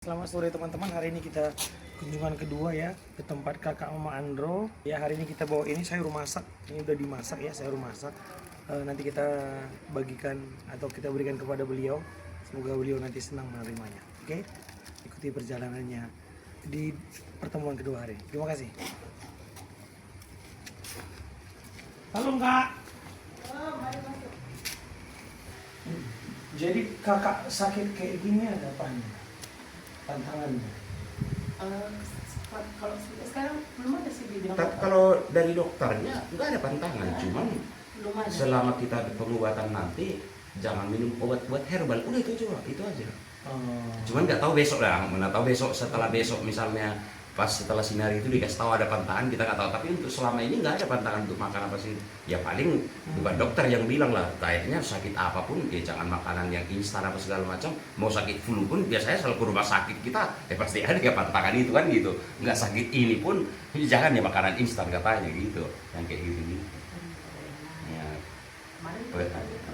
Selamat sore teman-teman, hari ini kita kunjungan kedua ya ke tempat kakak Mama Andro. Ya, hari ini kita bawa ini sayur masak, ini udah dimasak ya sayur masak. Nanti kita bagikan atau kita berikan kepada beliau. Semoga beliau nanti senang menerimanya. Oke, ikuti perjalanannya di pertemuan kedua hari. Terima kasih. Halo Kak. Jadi kakak sakit kayak gini ada apanya? Tantangannya? Kalau sekarang belum ada sih dibilang Kalau dari dokternya nggak ada pantangan, cuman belum ada. selama kita di pengobatan nanti jangan minum obat-obat herbal, udah itu aja. Cuman nggak tahu besok lah, mana tahu besok setelah besok misalnya pas setelah sinar itu dikasih tahu ada pantangan, kita nggak tahu. Tapi untuk selama ini nggak ada pantangan untuk makan apa sih. Ya paling bukan dokter yang bilang lah, kayaknya sakit apapun ya jangan makanan yang instan apa segala macam. Mau sakit flu pun biasanya selalu ke rumah sakit kita ya pasti ada ya pantangan itu kan gitu. Nggak sakit ini pun jangan ya makanan instan katanya gitu, yang kayak gitu. Ya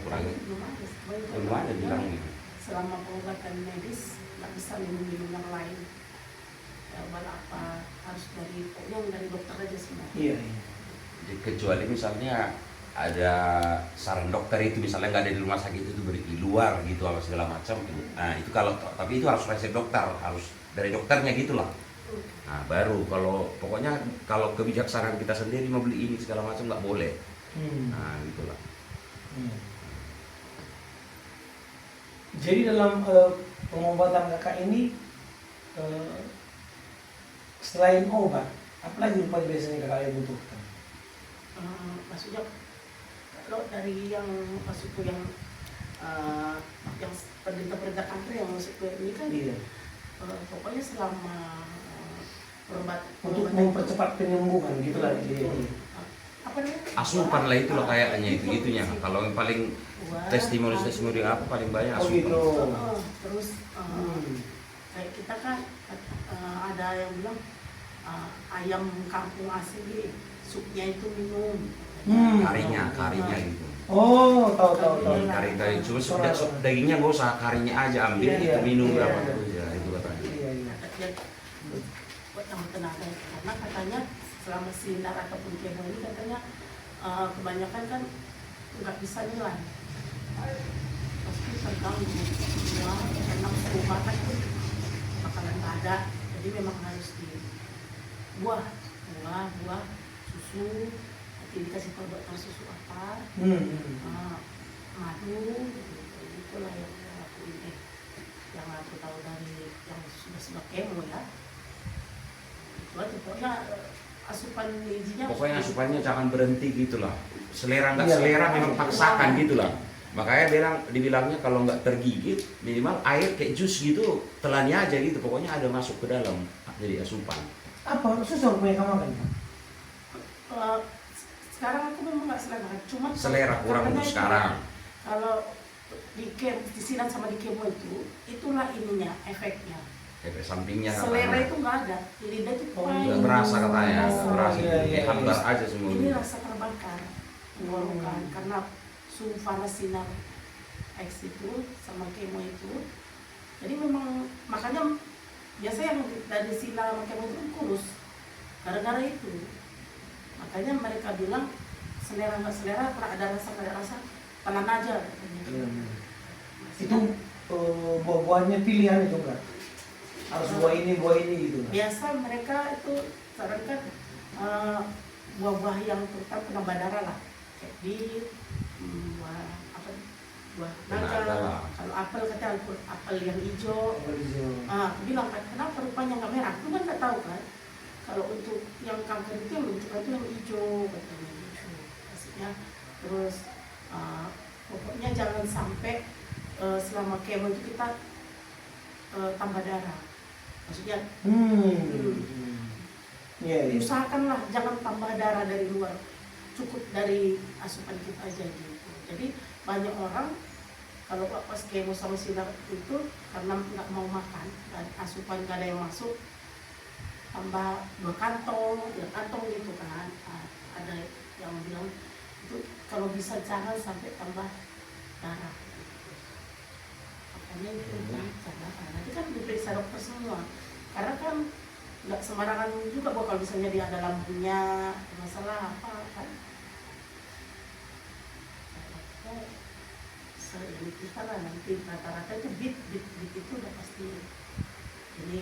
kurang belum ada bilang gitu. Selama pengobatan medis nggak bisa minum yang lain. Ya, obat apa harus dari dokter aja sebenarnya. Iya. Kecuali misalnya ada saran dokter itu misalnya nggak ada di rumah sakit itu beri di luar gitu apa segala macam. Nah itu tapi itu harus resep dokter, harus dari dokternya gitulah. Nah baru pokoknya kalau kebijaksanaan kita sendiri mau beli ini segala macam nggak boleh. Nah gitulah. Jadi dalam pengobatan kakak ini selain obat, apa lagi upaya biasanya kakak yang butuhkan? Maksudnya kalau dari yang masuk ke yang perintah kanker yang masuk ke ini kan, Iya. pokoknya selama Untuk mempercepat penyembuhan gitulah dia. apa namanya? Asupan lah itulah kayaknya itunya. Kalau yang paling testimoni apa paling banyak Oh asupan. gitu. Terus kayak kita kan ada yang bilang ayam kampung asli supnya itu minum. Karinya gitu. Oh, tahu. Kari cuma dagingnya nggak usah, karinya aja ambil Iya, itu minum iya. berapa tuh ya itu katanya. Iya. Dia buat tambah tenaga karena katanya selama sinar ataupun kemo ini katanya kebanyakan kan nggak bisa nilai. Pasti terganggu semua karena rumah kan bakalan nggak ada. Jadi memang harus di buah, susu. Nanti dikasih tahu dokter susu apa, madu, itulah yang aku ini, yang aku tahu dari yang sudah kemo ya. Itu aja pokoknya asupan gizinya. Pokoknya asupannya jangan berhenti gitulah. Selera nggak Iya. selera memang paksakan gitulah. Makanya dibilangnya kalau nggak tergigit minimal air kayak jus gitu telannya aja gitu. Pokoknya ada masuk ke dalam jadi asupan. Apa susu punya kamu kan? Sekarang aku memang nggak selera, cuma Selera kurang untuk sekarang. Kalau di sinar sama di kemo itulah ininya efeknya. Efek sampingnya Selera katanya. itu nggak ada, di lidah itu Nggak berasa katanya, berasa Iya, kayak hambar aja semua. Ini rasa terbakar, tenggorokan karena suhu panas sinar X itu sama kemo itu. Jadi memang makanya biasa yang dari sinar sama kemo itu kurus gara-gara itu. Makanya mereka bilang selera nggak selera, kalau ada rasa nggak ada rasa, telan aja katanya. Itu buah-buahnya pilihan itu enggak? Harus buah ini gitu. Biasa mereka itu sarankan buah-buah yang terutama penambah darah lah, kayak buah naga. Kalau apel katanya apel yang hijau. Aku bilang kan kenapa rupanya nggak merah? Aku kan nggak tahu kan. Kalau untuk yang kanker itu yang menunjukkan itu yang hijau katanya gitu. Maksudnya terus pokoknya jangan sampai selama kemo itu kita tambah darah. Maksudnya Iya. usahakanlah jangan tambah darah dari luar, cukup dari asupan kita aja gitu. Jadi banyak orang kalau pas kemo sama sinar itu karena nggak mau makan dan asupan nggak ada yang masuk, tambah 2 kantong gitu kan. Ada yang bilang itu kalau bisa jangan sampai tambah darah. hanya itu nanti kan diperiksa dokter semua, karena kan nggak sembarangan juga bahwa kalau misalnya dia ada lambungnya masalah apa kan. Ini kita lah nanti rata-rata itu bit itu udah pasti ini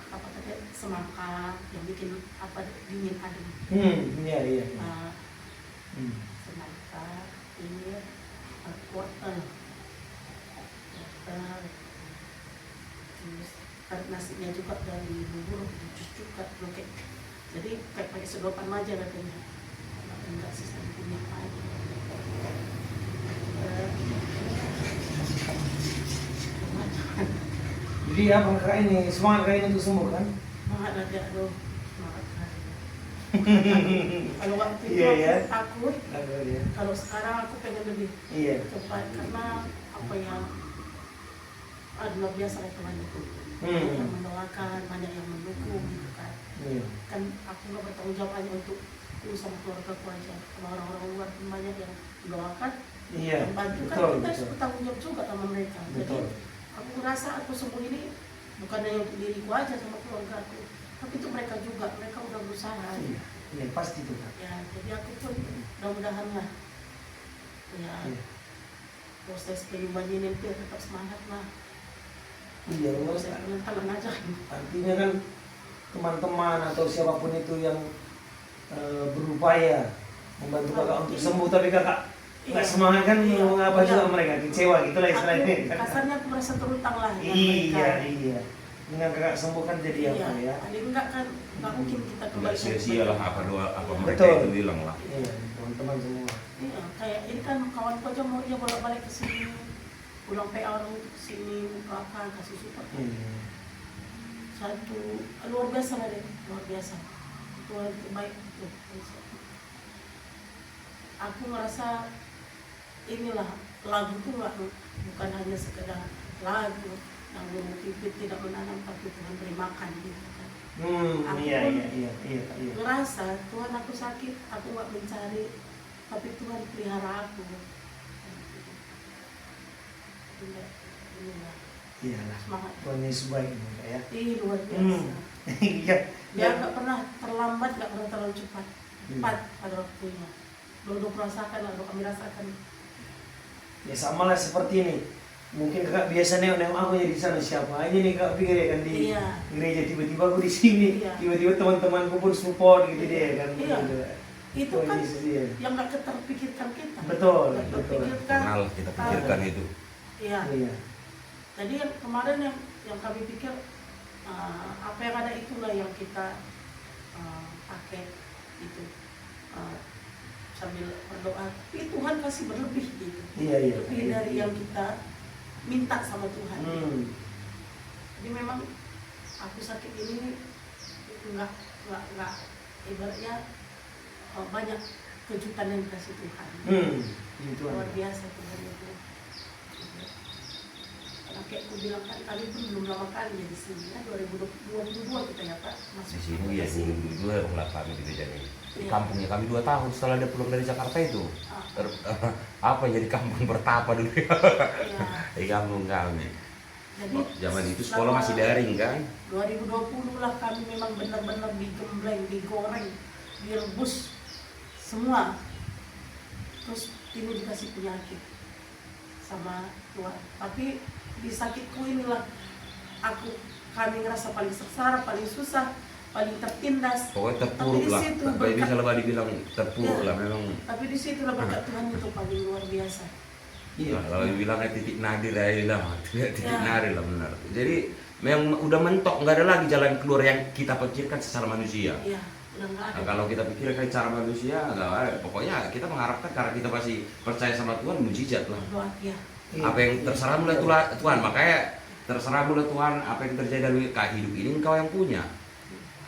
apa tadi semangka yang bikin apa dingin adem. Iya. Semangka ini wortel terus nasinya juga dari bubur jus juga loket, jadi kayak pakai sedotan aja katanya, enggak sistem punya aja. Jadi apa kak ini semangat kak ini untuk sembuh kan? Semangat aja loh, semangat kali. Kalau waktu itu Iya, aku takut, ya. kalau sekarang aku pengen lebih Iya. cepat karena apa yang luar biasa lah Tuhan itu. Yang mendoakan, banyak yang mendukung gitu kan. Iya. Kan aku nggak bertanggung jawab hanya untuk sama keluarga aku aja, sama orang-orang luar pun banyak yang mendoakan, Iya. membantu kan Betul, kita harus betul. bertanggung jawab juga sama mereka. Betul. Jadi aku merasa aku sembuh ini bukan hanya untuk diriku aja sama keluarga aku, tapi untuk mereka juga, mereka udah berusaha. Iya, pasti itu kak. Ya, jadi aku pun mudah-mudahan lah ya proses penyembuhan ini tetap semangat lah. Iya, Proses penentalan aja. artinya kan teman-teman atau siapapun itu yang berupaya membantu kakak untuk sembuh, tapi kakak nggak semangat kan, mengapa juga mereka kecewa gitu lah istilahnya. Kasarnya aku merasa terutang lah dengan Iya, mereka. iya. Dengan kakak sembuh kan jadi apa ya? Paling enggak kan nggak mungkin kita Nggak kembali sia-sia lah apa doa apa mereka Betul. itu bilang lah. Iya, teman-teman semua. Iya, kayak ini kan kawanku aja mau dia bolak-balik ke sini, pulang PA orang ke sini, ke apa, kasih support. Iya. Satu luar biasa lah deh, luar biasa. Itu yang terbaik tuh. Aku ngerasa inilah lagu tuh nggak bukan hanya sekedar lagu yang memotivasi, tidak menanam, tapi Tuhan beri makan gitu kan. Aku Iya, pun iya. ngerasa Tuhan aku sakit, aku nggak mencari, tapi Tuhan pelihara aku. Inilah Iyalah. semangat. Tuhan Yesus baik Kak, ya. Ih, luar biasa. Iya. Dia nggak pernah terlambat, nggak pernah terlalu cepat. Cepat pada waktunya. Dulu merasakan, lalu kami rasakan. Ya sama lah seperti ini. Mungkin kakak biasa nengok aku jadi sana siapa aja nih kak pikir ya kan di Iya. gereja, tiba-tiba aku di sini, Iya. tiba-tiba teman-temanku pun support gitu deh kan. Iya. Gitu. Itu Tuhan kan Yesus, iya. yang nggak terpikirkan kita. Betul, Nggak betul. terpikirkan. Pernah lah kita pikirkan itu. Iya. Iya. Jadi yang kemarin yang kami pikir apa yang ada itulah yang kita pakai itu sambil berdoa. Tapi Tuhan kasih berlebih gitu. Iya. Lebih dari yang kita minta sama Tuhan. Jadi memang aku sakit ini nggak ibaratnya banyak kejutan yang dikasih Tuhan. Itu Luar biasa Tuhan itu. Karena kayak aku bilang kan kali pun belum lama kali ya di sini ya 2022 kita ya Pak masuk Di sini ya ke sini. dulu lah kami di jadi di Iya. kampungnya kami 2 tahun setelah dia pulang dari Jakarta itu. Apa jadi kampung bertapa dulu ya. Iya. Di kampung kami. Jadi Zaman itu sekolah masih daring kan. 2020 lah kami memang benar-benar digembleng, digoreng, direbus semua. Terus ini dikasih penyakit sama Tuhan. Tapi di sakitku inilah kami ngerasa paling sengsara, paling susah, paling tertindas. Pokoknya Tapi terpuruk di lah. situ Tapi berkat- bisa lah dibilang terpuruk Ya. lah memang. Tapi di situ lah berkat Tuhan itu paling luar biasa. Iya. Nah, kalau dibilangnya titik nadir aja lah, titik Ya. nadir lah benar. Jadi memang udah mentok, nggak ada lagi jalan keluar yang kita pikirkan secara manusia. Iya, udah nggak ada. Nah, kalau kita pikirkan cara manusia nggak ada. Pokoknya kita mengharapkan karena kita masih percaya sama Tuhan, mujizat lah. Doa, ya. Apa yang terserah mulai Tuhan, makanya terserah mulai Tuhan apa yang terjadi dalam hidup ini engkau yang punya.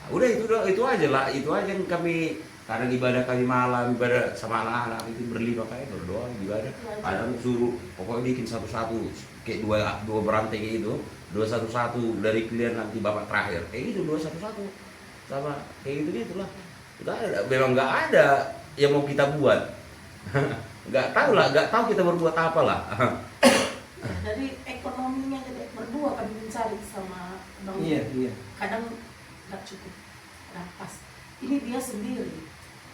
Udah itu aja lah, itu aja yang kami kadang ibadah kami malam, ibadah sama anak-anak itu berlima kayak berdoa ibadah. Kadang suruh pokoknya bikin satu-satu kayak dua berantai kayak itu, 211 dari kalian nanti bapak terakhir kayak gitu 211 sama kayak gitulah. Nggak ada, memang nggak ada yang mau kita buat. Nggak tahu kita berbuat apa lah. Jadi ekonominya jadi berdua kami mencari sama Bang. Iya. Kadang nggak cukup, nggak pas. Ini dia sendiri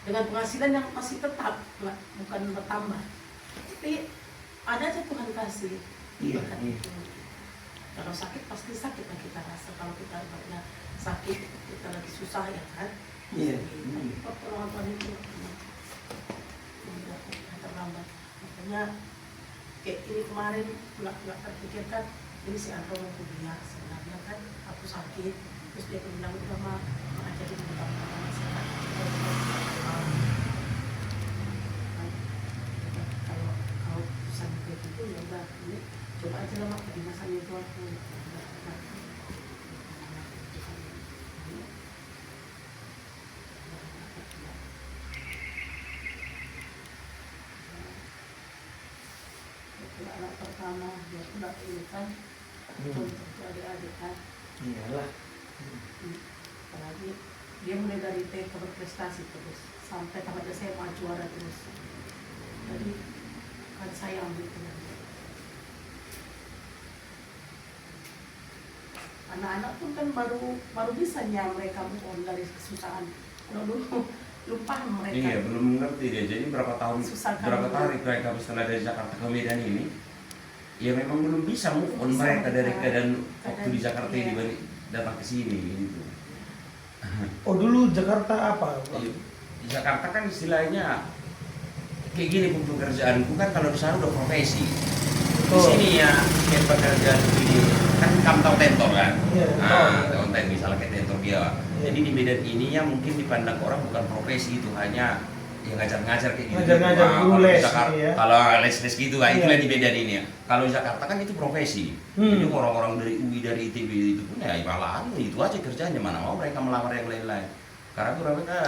dengan penghasilan yang masih tetap, bukan bertambah. Tapi ada aja Tuhan kasih. Iya. Kalau sakit pasti sakit lah kita rasa. Kalau kita banyak sakit, kita lagi susah ya kan. Iya. Tapi pertolongan Tuhan itu tidak terlambat. Makanya kayak ini kemarin nggak terpikirkan ini si Andro mau kuliah sebenarnya kan aku sakit terus dia bilang udah mah ngajarin tentang masalah kalau pesan kayak gitu ya udah ini coba aja lah mak di masa itu aku anak pertama dia udah ini kan untuk adik-adik kan Iyalah. apalagi dia mulai dari TK berprestasi terus sampai tamat SMA juara terus jadi kan sayang gitu anak-anak pun kan baru bisa mereka move on dari kesusahan kalau dulu lupa mereka. Iya, belum mengerti dia. Jadi berapa tahun mereka setelah dari Jakarta ke Medan ini, ya memang belum bisa move on mereka dari keadaan waktu di Jakarta ini datang ke sini gitu. Oh dulu Jakarta apa? Di Jakarta kan istilahnya kayak gini pun pekerjaanku kan kalau di sana udah profesi. Di sini ya kayak pekerjaan ini kan kamu tahu tentor kan? Iya. Konten misalnya kayak tentor dia. Jadi di Medan ini ya mungkin dipandang orang bukan profesi, itu hanya ya ngajar-ngajar kayak gitu. Ngajar-ngajar guru les. Kalau les-les gitu kan itulah di Medan ini ya. Kalau di Jakarta kan itu profesi. Jadi orang-orang dari UI, dari ITB itu pun ya malahan itu aja kerjanya, mana mau mereka melamar yang lain-lain. Karena mereka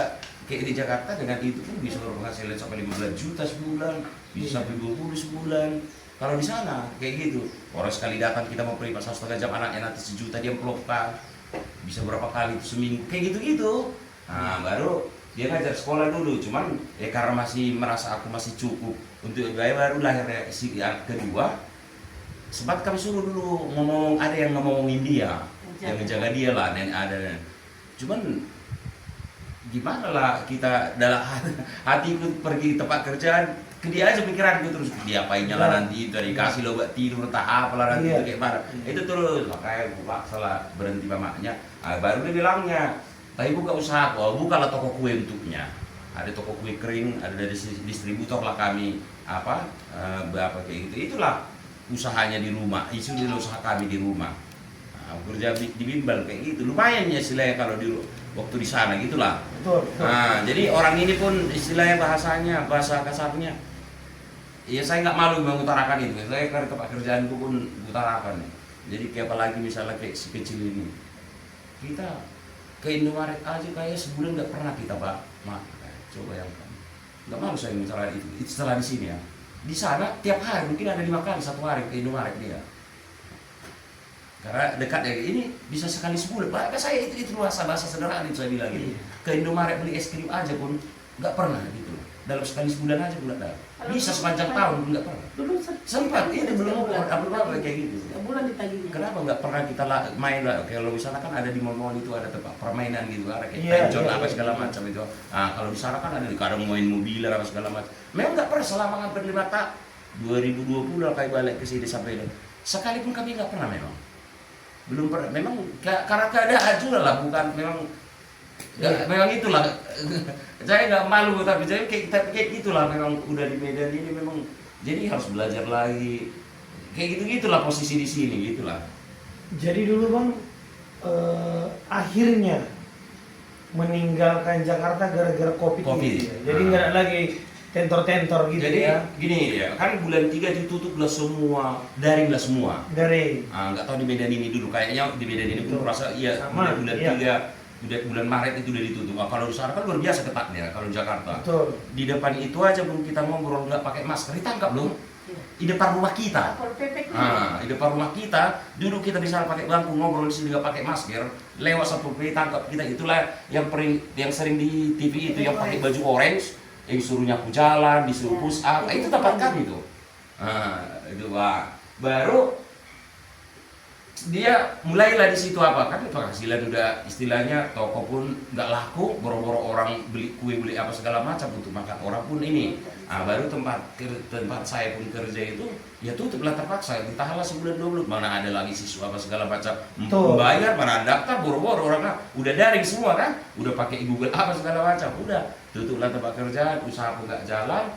kayak di Jakarta dengan itu pun bisa berpenghasilan sampai 15 juta sebulan, bisa sampai 20 sebulan. Kalau di sana kayak gitu, orang sekali datang kita mau pergi pas 1,5 jam, anaknya nanti 1 juta dia pelopkan, bisa berapa kali itu seminggu, kayak gitu-gitu. Nah baru dia ngajar sekolah dulu, cuman ya karena masih merasa aku masih cukup untuk biaya, baru lahirnya si yang kedua. Sempat kami suruh dulu ngomong, ada yang ngomongin dia, yang ngejaga dia lah, nenek ada. Cuman gimana lah kita dalam hatiku pergi tempat kerjaan, ke dia aja pikiranku terus diapainnya lah nanti itu dikasih lo buat tidur entah apa lah nanti itu kayak mana itu terus makanya paksa lah berhenti mamanya. Baru dia bilangnya tapi buka usaha, bukalah toko kue untuknya, ada toko kue kering, ada dari distributor lah kami berapa kayak gitu, itulah usahanya di rumah, isu di usaha kami di rumah. Kerja di bimbel kayak gitu lumayan ya istilahnya kalau di waktu di sana gitulah. Betul. Jadi orang ini pun istilahnya bahasa kasarnya ya saya nggak malu mengutarakan itu, saya karena tempat kerjaanku pun utarakan. Jadi kayak apalagi misalnya kayak si kecil ini, kita ke Indomaret aja kayak sebulan nggak pernah kita coba yang nggak malu saya bicara itu setelah di sini ya. Di sana tiap hari mungkin ada 5 kali satu hari ke Indomaret dia. Karena dekat ya, ini bisa sekali sebulan. Bahkan saya itu bahasa sederhana itu saya bilang gitu. Ke Indomaret beli es krim aja pun nggak pernah gitu. Dalam sekali sebulan aja pun nggak. Bisa sepanjang tahun pun nggak pernah. Dulu sempat ini belum apa kayak gitu. Bulan ditagihnya. Kenapa nggak pernah kita main lah? Kalau misalnya kan ada di mall-mall itu ada tempat permainan gitu, ada kayak penjol apa segala macam itu. Nah kalau di sana kan ada kadang main mobil apa segala macam. Memang nggak pernah selama hampir 5 tahun. 2020 kayak balik ke sini sampai ini. Sekalipun kami nggak pernah memang. Belum pernah, memang karena keadaan juga lah, bukan memang memang itulah. Saya nggak malu tapi saya kayak gitulah, memang udah di Medan ini memang jadi harus belajar lagi kayak gitulah posisi di sini gitulah. Jadi dulu Bang akhirnya meninggalkan Jakarta gara-gara COVID. Gitu ya. Jadi nggak ada lagi tentor-tentor gitu. Jadi, ya. Gini ya, kan bulan 3 ditutup lah semua, daring lah semua. Daring. Nggak tahu di Medan ini dulu, kayaknya di Medan ini pun merasa iya sama, bulan 3, bulan Maret itu udah ditutup. Kalau di sana kan luar biasa ketatnya kalau di Jakarta. Betul. Di depan itu aja belum kita ngobrol nggak pakai masker, ditangkap loh. Di depan rumah kita. Di depan rumah kita, duduk kita di sana pakai bangku ngobrol di sini nggak pakai masker, lewat Satpol PP tangkap kita. Itulah yang sering di TV itu yang pakai baju orange. Yang suruh nyapu jalan, disuruh push up, itu tempat kami tuh. Itu Baru dia mulailah di situ apa kan penghasilan udah istilahnya toko pun nggak laku, boro-boro orang beli kue beli apa segala macam untuk makan orang pun ini. Baru tempat saya pun kerja itu ya tutuplah terpaksa, ditahanlah sebulan 2 bulan, mana ada lagi siswa apa segala macam bayar, mana daftar boro-boro orang udah daring semua kan, udah pakai Google apa segala macam, udah tutuplah tempat kerjaan, usaha pun nggak jalan.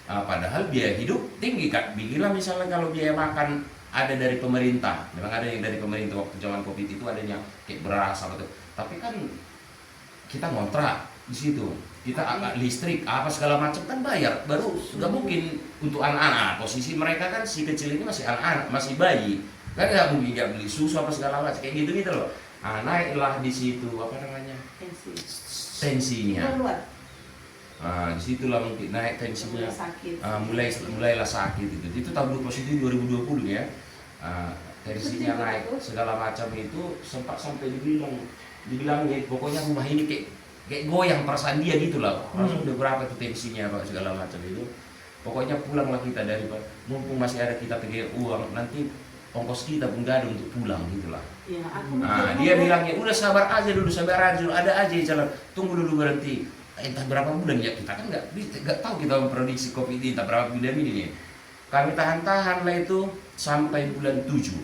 Padahal biaya hidup tinggi kan, bikinlah misalnya kalau biaya makan ada dari pemerintah, memang ada yang dari pemerintah waktu zaman Covid itu adanya kayak beras apa tuh. Tapi kan kita ngontrak di situ, kita listrik apa segala macam kan bayar, baru nggak mungkin untuk anak-anak. Posisi mereka kan si kecil ini masih anak-anak, masih bayi, kan nggak mungkin nggak beli susu apa segala macam kayak gitu loh. Naiklah di situ apa namanya tensinya. Di situlah mungkin naik tensinya, mulailah sakit itu tahun 2020 ya. Tensinya naik segala macam itu sempat sampai dibilang ya, pokoknya rumah ini kayak goyang perasaan dia gitu lah. Udah berapa tuh tensinya apa segala macam itu. Pokoknya pulanglah kita dari mumpung masih ada kita pakai uang, nanti ongkos kita pun gak ada untuk pulang gitulah. Ya, dia bilang ya udah sabar aja, ada aja jalan, tunggu dulu berhenti. Entah berapa bulan ya, kita kan nggak tahu kita memprediksi Covid ini entah berapa bulan ini. Kami tahan lah itu sampai bulan 7.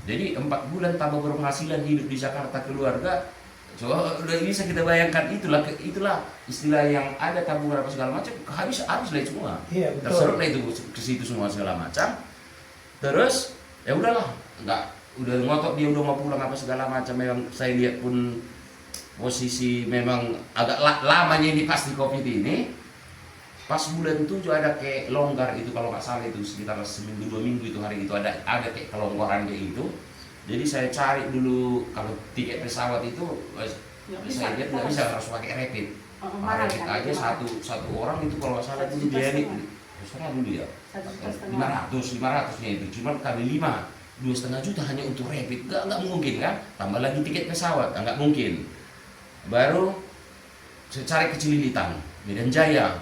Jadi 4 bulan tambah berpenghasilan hidup di Jakarta keluarga. Coba udah bisa kita bayangkan, itulah istilah yang ada tabungan apa segala macam habis lah itu semua. Iya, terserap lah itu ke situ semua segala macam. Terus ya udahlah, udah ngotot dia udah mau pulang apa segala macam. Memang saya lihat pun posisi memang agak lamanya ini pasti Covid ini. Pas bulan 7 ada kayak longgar itu, kalau nggak salah itu sekitar seminggu 2 minggu itu hari itu ada kayak kelonggaran kayak itu. Jadi saya cari dulu kalau tiket pesawat itu saya lihat nggak bisa, harus pakai rapid. Rapid aja satu orang itu kalau nggak salah dulu dia ini dulu ya 500 nya itu, cuma kali 2,5 juta hanya untuk rapid, nggak mungkin kan, tambah lagi tiket pesawat nggak mungkin. Baru saya cari ke Cililitan, Medan Jaya.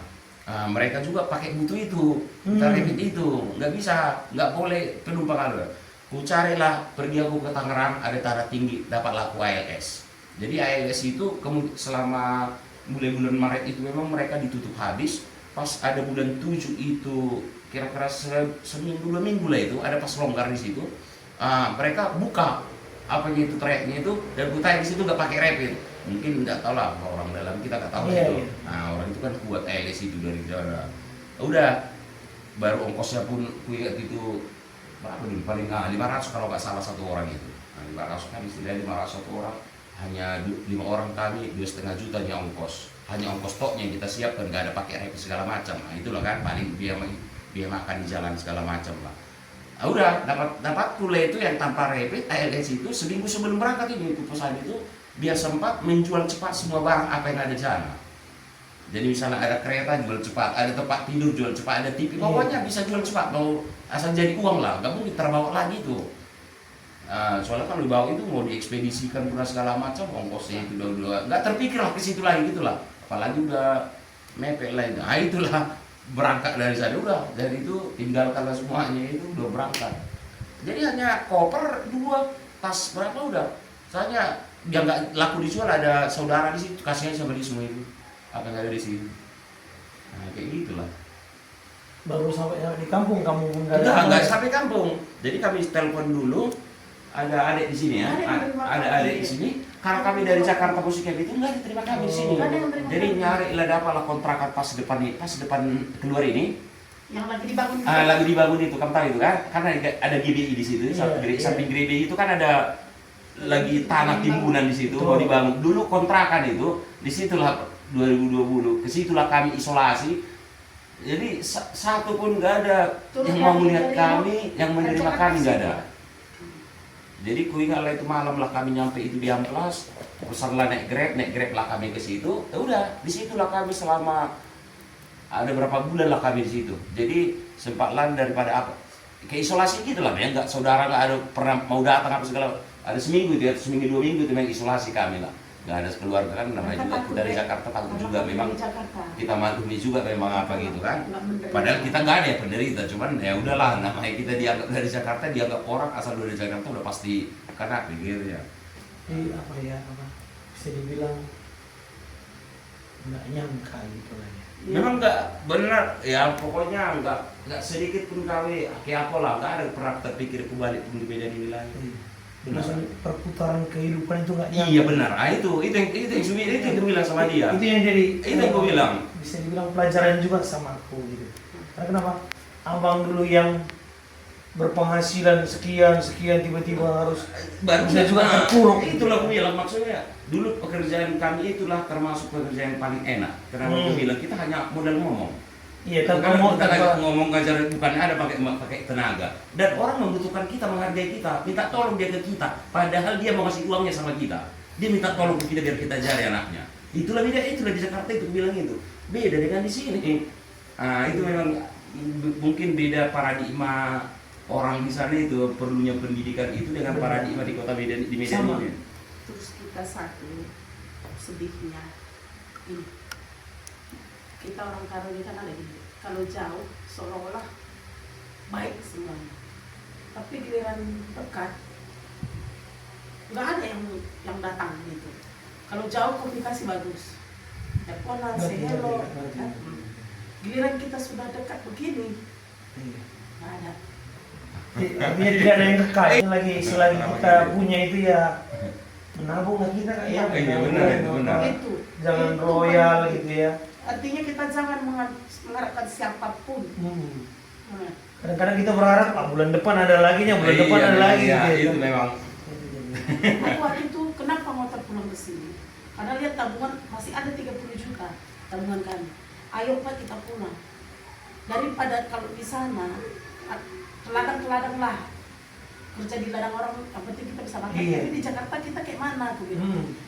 Mereka juga pakai butuh itu, kita rapid itu, nggak bisa, nggak boleh penumpang ada. Ku carilah, pergi aku ke Tangerang, ada Tanah Tinggi, dapatlah aku ALS. Jadi ALS itu selama mulai bulan Maret itu memang mereka ditutup habis. Pas ada bulan 7 itu kira-kira seminggu 2 minggu lah itu ada pas longgar di situ. Mereka buka apa gitu trayeknya itu, dan kutai di situ nggak pakai rapid. Mungkin nggak tahu lah, orang dalam kita nggak tahu itu. Orang itu kan kuat ALS itu dari sana. Udah, baru ongkosnya pun kuingat itu berapa dulu, paling 500 kalau nggak salah satu orang itu. 500 kan istilahnya 500 satu orang, hanya 5 orang kami 2,5 juta hanya ongkos toknya yang kita siapkan, nggak ada pakai rapid segala macam. Itulah kan paling biaya makan di jalan segala macam lah. Udah dapat pula itu yang tanpa rapid ALS itu seminggu sebelum berangkat ini itu pesan itu biar sempat menjual cepat semua barang apa yang ada di sana. Jadi misalnya ada kereta jual cepat, ada tempat tidur jual cepat, ada TV, pokoknya bisa jual cepat, mau asal jadi uang lah, nggak mungkin terbawa lagi tuh. Soalnya kalau dibawa itu mau diekspedisikan pula segala macam, ongkosnya itu udah nggak terpikir lah ke situ lagi gitulah. Apalagi udah mepet lah itu. Itulah berangkat dari sana, udah dari itu tinggalkanlah semuanya, itu udah berangkat. Jadi hanya koper 2, tas berapa udah. Soalnya yang nggak laku dijual ada saudara di situ, kasihnya sama dia semua itu. Apa yang ada di sini? Kayak gitulah. Baru sampai di kampung kamu nggak sampai kampung. Jadi kami telepon dulu, ada adik di sini ya, ada adik di sini. Karena kami dari Jakarta Musik itu nggak diterima kami di sini. Jadi nyari lah dapatlah kontrakan pas depan keluar ini. Yang lagi dibangun. Lagi dibangun itu, kamu tahu itu kan? Karena ada GBI di situ, samping GBI itu kan ada lagi tanah timbunan di situ mau dibangun. Dulu kontrakan itu, disitulah 2020, kesitulah kami isolasi. Jadi satu pun nggak ada yang mau melihat kami, yang menerima kami nggak ada. Jadi kuingatlah itu malam lah kami nyampe itu di Amplas, pesanlah naik grab lah kami ke situ. Ya udah, disitulah kami selama ada berapa bulan lah kami di situ. Jadi sempatlah daripada apa, ke isolasi gitu lah, ya nggak saudara nggak ada pernah mau datang apa segala. Ada seminggu itu ya, seminggu 2 minggu itu main isolasi kami lah. nggak ada keluarga kan namanya juga kita dari Jakarta takut juga memang kita maklumi juga memang apa gitu kan. Padahal kita nggak ada ya penderita, cuman ya udahlah namanya kita dianggap dari Jakarta, dianggap orang asal dari Jakarta udah pasti kena gitu ya. Apa ya, apa bisa dibilang nggak nyangka gitu lah ya. Memang nggak benar ya, pokoknya nggak sedikit pun kami kayak apa lah, nggak ada pernah terpikir kembali pun di Medan ini lagi. Maksudnya perputaran kehidupan itu nggak nyangka. Iya benar, itu yang gue bilang sama dia. Itu yang jadi Itu yang gue bilang. bisa dibilang pelajaran juga sama aku gitu. Karena kenapa? Abang dulu yang berpenghasilan sekian tiba-tiba harus Baru bisa juga terpuruk. Itulah gue bilang, maksudnya dulu pekerjaan kami itulah termasuk pekerjaan yang paling enak. Kenapa gue bilang kita hanya modal ngomong. Iya, Karena tanpa kita lagi ngomong ngajar bukan ada pakai tenaga. Dan orang membutuhkan kita, menghargai kita, minta tolong dia ke kita. Padahal dia mau kasih uangnya sama kita. Dia minta tolong ke kita biar kita jari anaknya. Itulah di Jakarta itu gue bilang itu. Beda dengan di sini. Itu memang mungkin beda paradigma orang di sana itu, perlunya pendidikan itu dengan paradigma di kota Medan, di Medan Sama. ini. Terus kita satu sedihnya ini, kita orang Karo ini kan ada gini, kalau jauh seolah-olah baik semuanya, tapi giliran dekat nggak ada yang datang gitu. Kalau jauh komunikasi bagus, teleponan, say hello, kan? Giliran kita sudah dekat begini nggak ada. Artinya tidak ada yang kekal. Lagi selagi kita punya itu ya menabung lah kita Kak, ya. Iya, benar. Itu Jangan itu royal benar. gitu ya. Artinya kita jangan mengharapkan siapapun. Nah, Kadang-kadang kita berharap bulan depan ada lagi nya, bulan depan ada lagi iya, gitu. itu memang. aku waktu itu kenapa motor pulang ke sini? Karena lihat tabungan masih ada 30 juta tabungan kami. Ayo Pak kita pulang. Daripada kalau di sana teladang lah, kerja di ladang orang, yang penting kita bisa makan. Iya. Tapi di Jakarta kita kayak mana tuh gitu.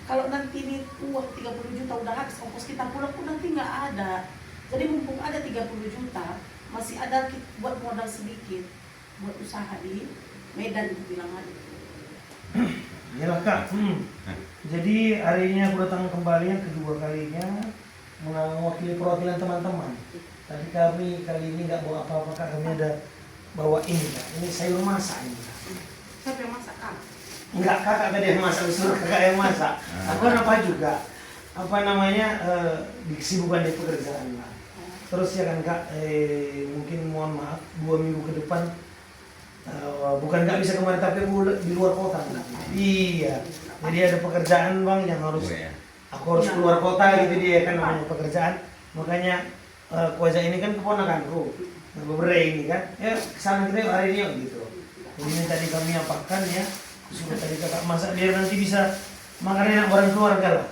Kalau nanti ini uang 30 juta udah habis, ongkos kita pulang pun nanti nggak ada. Jadi mumpung ada 30 juta, masih ada buat modal sedikit, buat usaha di Medan itu bilang aja. Yalah Kak. Jadi hari ini aku datang kembali yang kedua kalinya mewakili perwakilan teman-teman. Tadi kami kali ini nggak bawa apa-apa Kak, kami ada bawa ini Kak. Ini sayur masak ini Kak. Siapa yang masak? Enggak, kakak tadi yang masak, disuruh kakak yang masak. Aku kan apa juga, apa namanya, dikesibukan di pekerjaan lah. Terus ya kan Kak, mungkin mohon maaf, 2 minggu ke depan, bukan nggak bisa kemarin, tapi aku di luar kota Kak. Iya, jadi ada pekerjaan Bang yang harus, aku harus keluar kota gitu dia kan namanya pekerjaan. Makanya Kuaza ini kan keponakanku, beberapa ini kan, ya kesana kita yuk hari ini yuk gitu. Jadi ini tadi kami apakan ya, sudah tadi kakak masak biar nanti bisa makan enak bareng keluarga lah.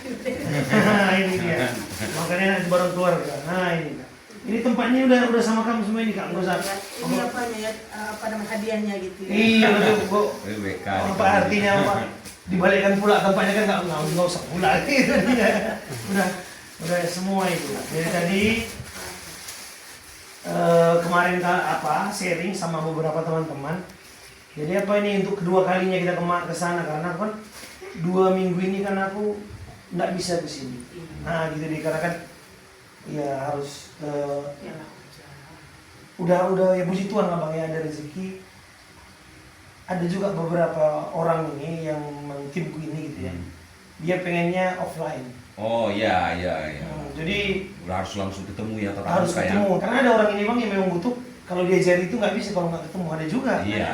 Ini dia, makan enak bareng keluarga. Nah ini Kak. Ini tempatnya udah sama kamu semua ini Kak, nggak usah. Ini apanya ya, apa nama hadiahnya gitu ya? Iya betul kok. Apa artinya apa? Dibalikkan pula tempatnya kan nggak usah pula gitu dia. Udah semua itu. Jadi tadi kemarin sharing sama beberapa teman-teman. Jadi apa ini untuk kedua kalinya kita ke sana karena kan 2 minggu ini kan aku nggak bisa ke sini. Nah gitu karena kan ya harus udah ya puji Tuhan lah Bang ya, ada rezeki. Ada juga beberapa orang ini yang timku ini gitu ya. Dia pengennya offline. Oh iya. Jadi Harus langsung ketemu ya, harus ketemu. Karena ada orang ini Bang yang memang butuh, kalau dia jari itu nggak bisa kalau nggak ketemu, ada juga. Iya,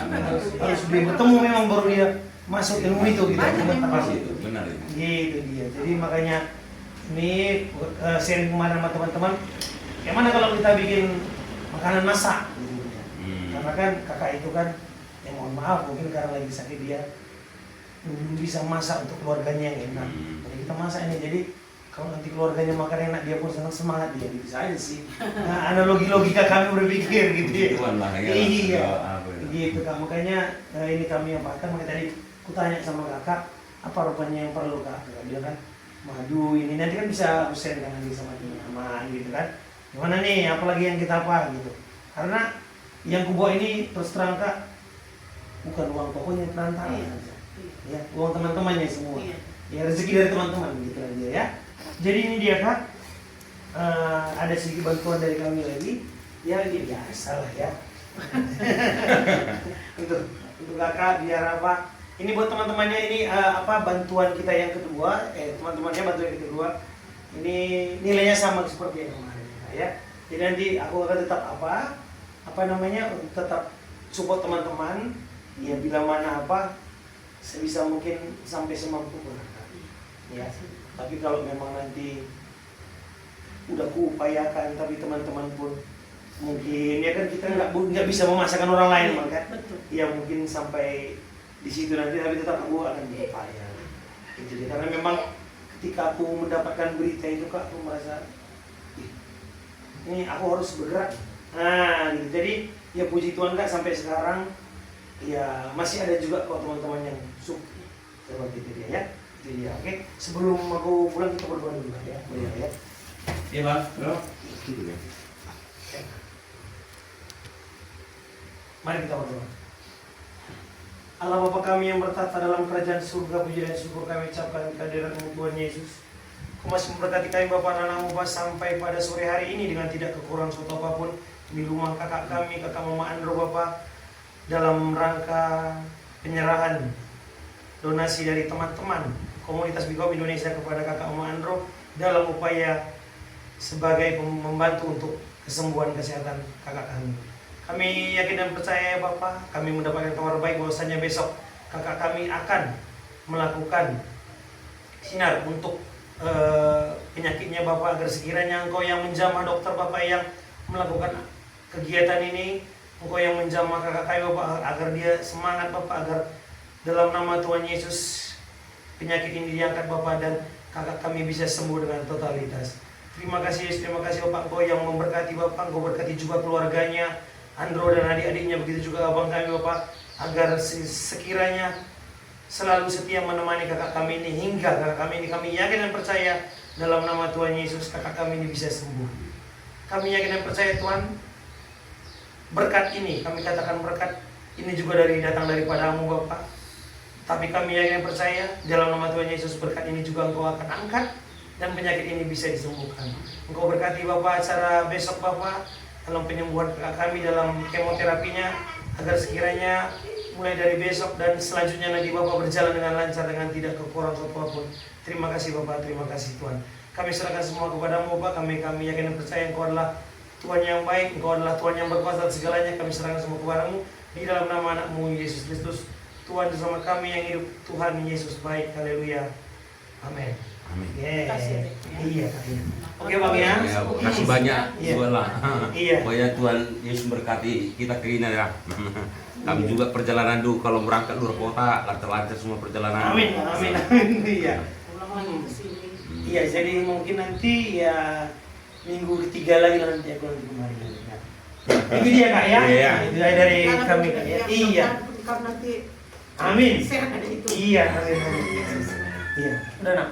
Harus dia bertemu memang baru dia masuk ilmu itu gitu. Pas itu, benar itu. Gitu dia. Jadi makanya ini sharing kemarin sama teman-teman. Gimana kalau kita bikin makanan masak? Gitu. Karena kan kakak itu kan, ya mohon maaf mungkin karena lagi sakit dia belum bisa masak untuk keluarganya yang enak. Jadi kita masak ini. Jadi kalau nanti keluarganya makan enak, dia pun senang semangat dia gitu saja sih. Nah, analogi logika kami berpikir gitu ya. Iya. Gitu Kak. Makanya ini kami yang pakai. Makanya tadi aku tanya sama kakak, apa rupanya yang perlu Kak? Kakak bilang kan madu ini nanti kan bisa aku share nanti sama teman-teman gitu kan. Gimana nih? Apalagi yang kita apa gitu. Karena yang kubawa ini terus terang Kak, bukan uang pokoknya perantara saja. Ya, uang teman-temannya semua. Iya. Ya, rezeki dari teman-teman gitu aja ya. Jadi ini dia Kak. Ada sedikit bantuan dari kami lagi. Ya ini biasa lah ya. untuk Kakak biar apa? Ini buat teman-temannya ini bantuan kita yang kedua. Teman-temannya bantuan yang kedua. Ini nilainya sama seperti yang kemarin ya. Jadi nanti aku akan tetap tetap support teman-teman. Ya bila mana sebisa mungkin sampai semampu berangkat. Ya. Tapi kalau memang nanti udah kuupayakan tapi teman-teman pun mungkin ya kan kita nggak bisa memaksakan orang lain kan. Betul. Ya mungkin sampai di situ nanti tapi tetap aku akan berupaya. Gitu. Karena memang ketika aku mendapatkan berita itu Kak, aku merasa ini aku harus bergerak. Nah, gitu. Jadi ya puji Tuhan Kak sampai sekarang ya masih ada juga kok teman-teman yang support seperti itu dia ya. Itu dia. Oke. Sebelum aku pulang kita berdoa dulu ya. Boleh ya. Iya Bang. Gitu ya. Mari kita berdoa. Allah Bapa kami yang bertata dalam kerajaan surga, puji dan syukur kami ucapkan kehadiran-Mu Tuhan Yesus. Kau masih memberkati kami Bapa dan anak-Mu sampai pada sore hari ini dengan tidak kekurangan suatu apapun di rumah kakak kami, kakak Mama Andro Bapa, dalam rangka penyerahan donasi dari teman-teman komunitas Bikop Indonesia kepada kakak Mama Andro dalam upaya sebagai membantu untuk kesembuhan kesehatan kakak kami. Kami yakin dan percaya Bapak, kami mendapatkan kabar baik bahwasanya besok kakak kami akan melakukan sinar untuk penyakitnya Bapak, agar sekiranya Engkau yang menjamah dokter Bapak yang melakukan kegiatan ini, Engkau yang menjamah kakak kami Bapak, agar dia semangat Bapak, agar dalam nama Tuhan Yesus penyakit ini diangkat Bapak dan kakak kami bisa sembuh dengan totalitas. Terima kasih Yesus, terima kasih Bapak, Engkau yang memberkati Bapak, Engkau berkati juga keluarganya Andro dan adik-adiknya, begitu juga abang kami Bapak, agar sekiranya selalu setia menemani kakak kami ini hingga kakak kami ini, kami yakin dan percaya dalam nama Tuhan Yesus kakak kami ini bisa sembuh. Kami yakin dan percaya Tuhan, berkat ini, kami katakan berkat ini juga datang daripada-Mu Bapak. Tapi kami yakin dan percaya dalam nama Tuhan Yesus berkat ini juga Engkau akan angkat dan penyakit ini bisa disembuhkan. Engkau berkati Bapak acara besok Bapak dalam penyembuhan kakak kami dalam kemoterapinya, agar sekiranya mulai dari besok dan selanjutnya nanti Bapak berjalan dengan lancar dengan tidak kekurangan suatu apapun. Terima kasih Bapak, terima kasih Tuhan. Kami serahkan semua kepada-Mu Bapak. Kami yakin dan percaya Engkau adalah Tuhan yang baik, Engkau adalah Tuhan yang berkuasa atas segalanya. Kami serahkan semua kepada-Mu di dalam nama anak-Mu Yesus Kristus, Tuhan bersama kami yang hidup. Tuhan Yesus baik, haleluya, amin. Amin. Yeah. Kasih, Iya. Oke Bang ya. Ya, kasih banyak Iya. juga lah. Iya. Pokoknya Tuhan Yesus berkati kita ke ini ya. Kami juga perjalanan dulu kalau berangkat luar kota lancar-lancar semua perjalanan. Amin, amin, amin. Iya. Pulang lagi ke sini. Iya, jadi mungkin nanti ya minggu ketiga lagi nanti aku nanti kemarin. Ya. Itu dia Kak ya. Iya. Itu dari Karena kami Kak ya. Iya. Karena nanti Amin. sehat ada itu. Iya, amin. Iya. Udah nak.